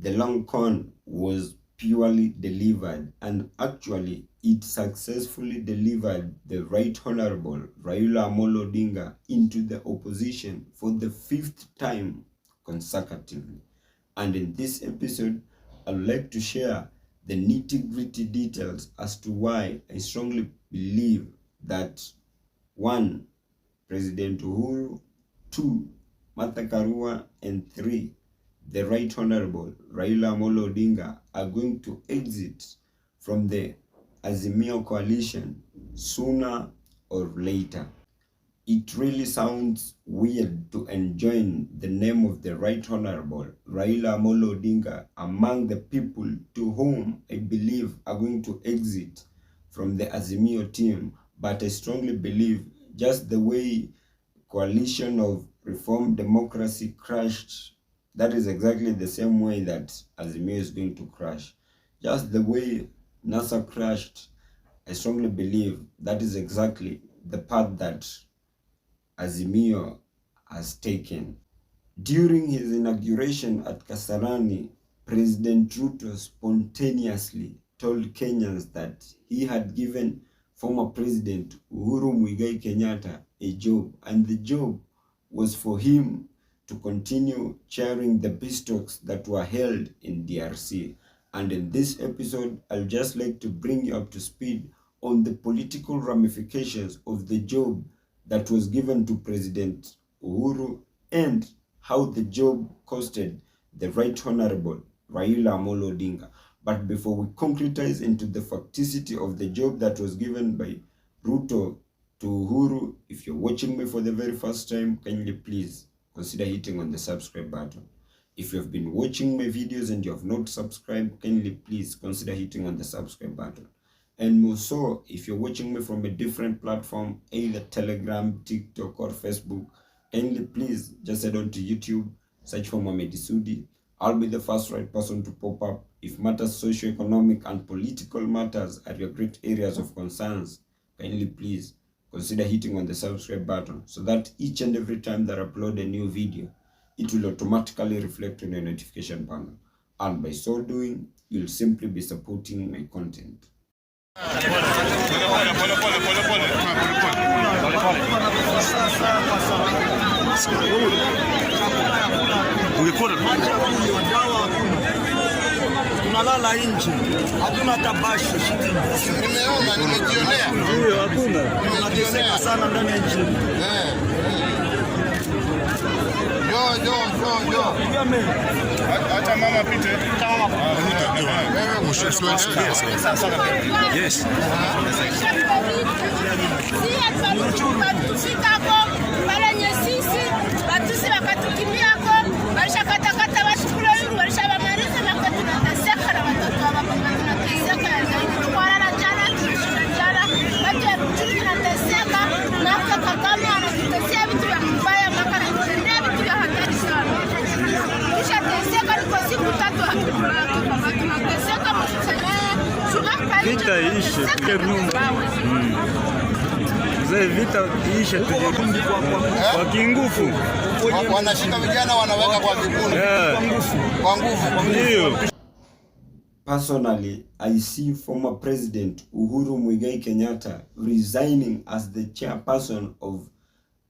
the long con was purely delivered, and actually it successfully delivered the Right Honorable Raila Amolo Odinga into the opposition for the 5th time consecutively. And in this episode, I would like to share the nitty-gritty details as to why I strongly believe that 1. President Uhuru, 2. Martha Karua, and 3. the Right Honorable Raila Amolo Odinga are going to exit from the Azimio coalition sooner or later. It really sounds weird to enjoin the name of the Right Honorable Raila Amolo Odinga among the people to whom I believe are going to exit from the Azimio team, but I strongly believe just the way coalition of reform democracy crashed, that is exactly the same way that Azimio is going to crash. Just the way NASA crashed, I strongly believe that is exactly the path that Azimio has taken. During his inauguration at Kasarani, President Ruto spontaneously told Kenyans that he had given former President Uhuru Kenyatta a job, and the job was for him to continue chairing the peace talks that were held in DRC. And in this episode, I'll just like to bring you up to speed on the political ramifications of the job that was given to President Uhuru and how the job costed the Right Honorable Raila Amolo Odinga. But before we concretize into the facticity of the job that was given by Ruto to Uhuru, if you're watching me for the very first time, kindly please consider hitting on the subscribe button. If you have been watching my videos and you have not subscribed, kindly please consider hitting on the subscribe button. And more so, if you're watching me from a different platform, either Telegram, TikTok, or Facebook, kindly please just head on to YouTube, search for Mohamed Sudi. I'll be the first right person to pop up. If matters socio-economic and political matters are your great areas of concerns, kindly please consider hitting on the subscribe button so that each and every time that I upload a new video, it will automatically reflect on your notification panel. And by so doing, you'll simply be supporting my content. Tunalala nje, hakuna tabashi shiti. Nimeona, nimejionea. Ndio, hakuna. Tunateseka sana ndani ya nchi. Yo. Acha mama pite. Wewe mshushu yes. Vita ishe tuje nyumba. Vita ishe tuje kwa kingufu. Wanashika vijana wanaweka kwa vikundi. Kwa nguvu. Ndio. Personally, I see former President Uhuru Kenyatta resigning as the chairperson of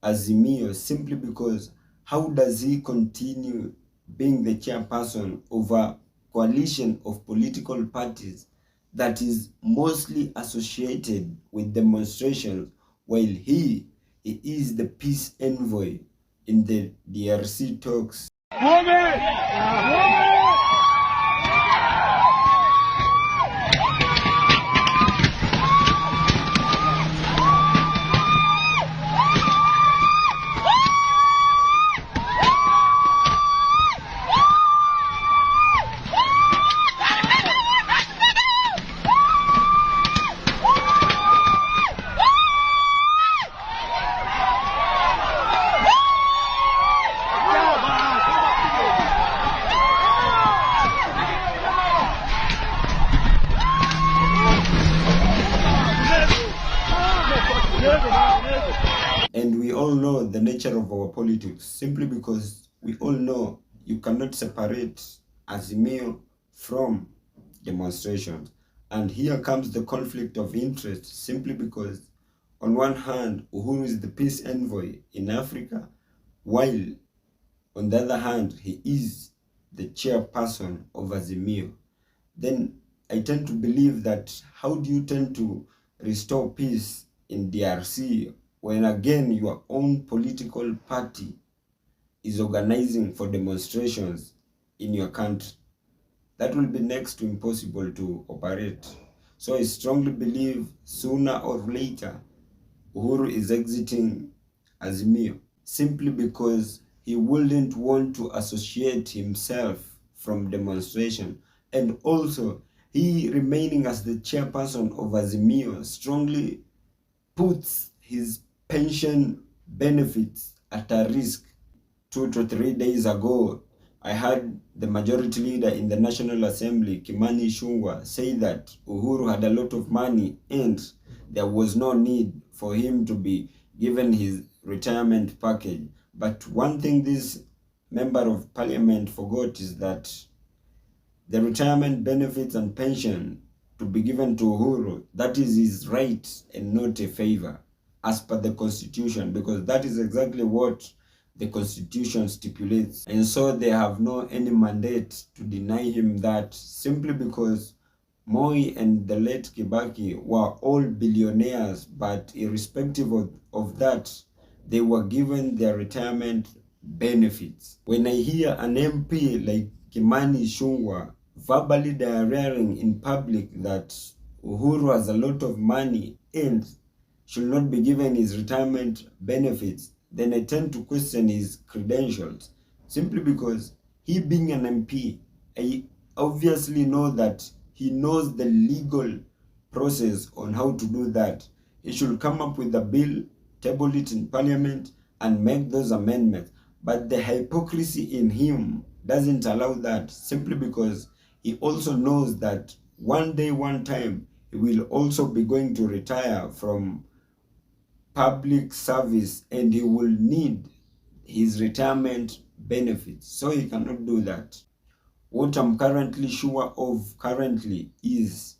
Azimio simply because how does he continue being the chairperson of a coalition of political parties that is mostly associated with demonstrations, while he is the peace envoy in the DRC talks. And we all know the nature of our politics, simply because we all know you cannot separate Azimio from demonstrations. And here comes the conflict of interest, simply because on one hand, Uhuru is the peace envoy in Africa, while on the other hand, he is the chairperson of Azimio. Then I tend to believe that how do you tend to restore peace in DRC when again your own political party is organizing for demonstrations in your country? That will be next to impossible to operate. So I strongly believe sooner or later Uhuru is exiting Azimio, simply because he wouldn't want to associate himself from demonstration. And also, he remaining as the chairperson of Azimio strongly puts his pension benefits at a risk. 2 to 3 days ago, I heard the majority leader in the National Assembly, Kimani Ichung'wah, say that Uhuru had a lot of money and there was no need for him to be given his retirement package. But one thing this member of parliament forgot is that the retirement benefits and pension to be given to Uhuru, that is his right and not a favor as per the constitution, because that is exactly what the constitution stipulates. And so they have no any mandate to deny him that, simply because Moi and the late Kibaki were all billionaires, but irrespective of that, they were given their retirement benefits. When I hear an MP like Kimani Ichung'wah verbally diarrheaing in public that Uhuru has a lot of money and should not be given his retirement benefits, then I tend to question his credentials, simply because he being an MP, I obviously know that he knows the legal process on how to do that. He should come up with a bill, table it in parliament, and make those amendments. But the hypocrisy in him doesn't allow that, simply because he also knows that one day, one time, he will also be going to retire from public service and he will need his retirement benefits. So he cannot do that. What I'm currently sure of is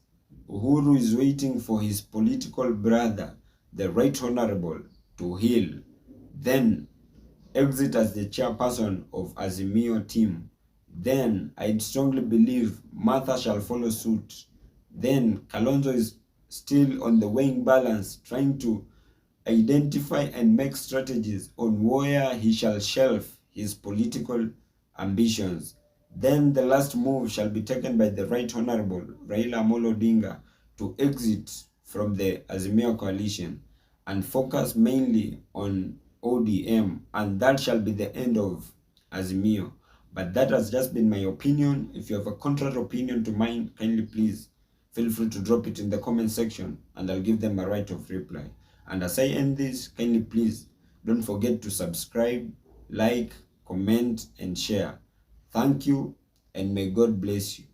Uhuru is waiting for his political brother, the Right Honorable, to heal, then exit as the chairperson of Azimio team. Then I'd strongly believe Martha shall follow suit. Then Kalonzo is still on the weighing balance, trying to identify and make strategies on where he shall shelve his political ambitions. Then the last move shall be taken by the Right Honorable Raila Amolo Odinga to exit from the Azimio coalition and focus mainly on ODM, and that shall be the end of Azimio. But that has just been my opinion. If you have a contrary opinion to mine, kindly please feel free to drop it in the comment section and I'll give them a right of reply. And as I end this, kindly please don't forget to subscribe, like, comment, and share. Thank you, and may God bless you.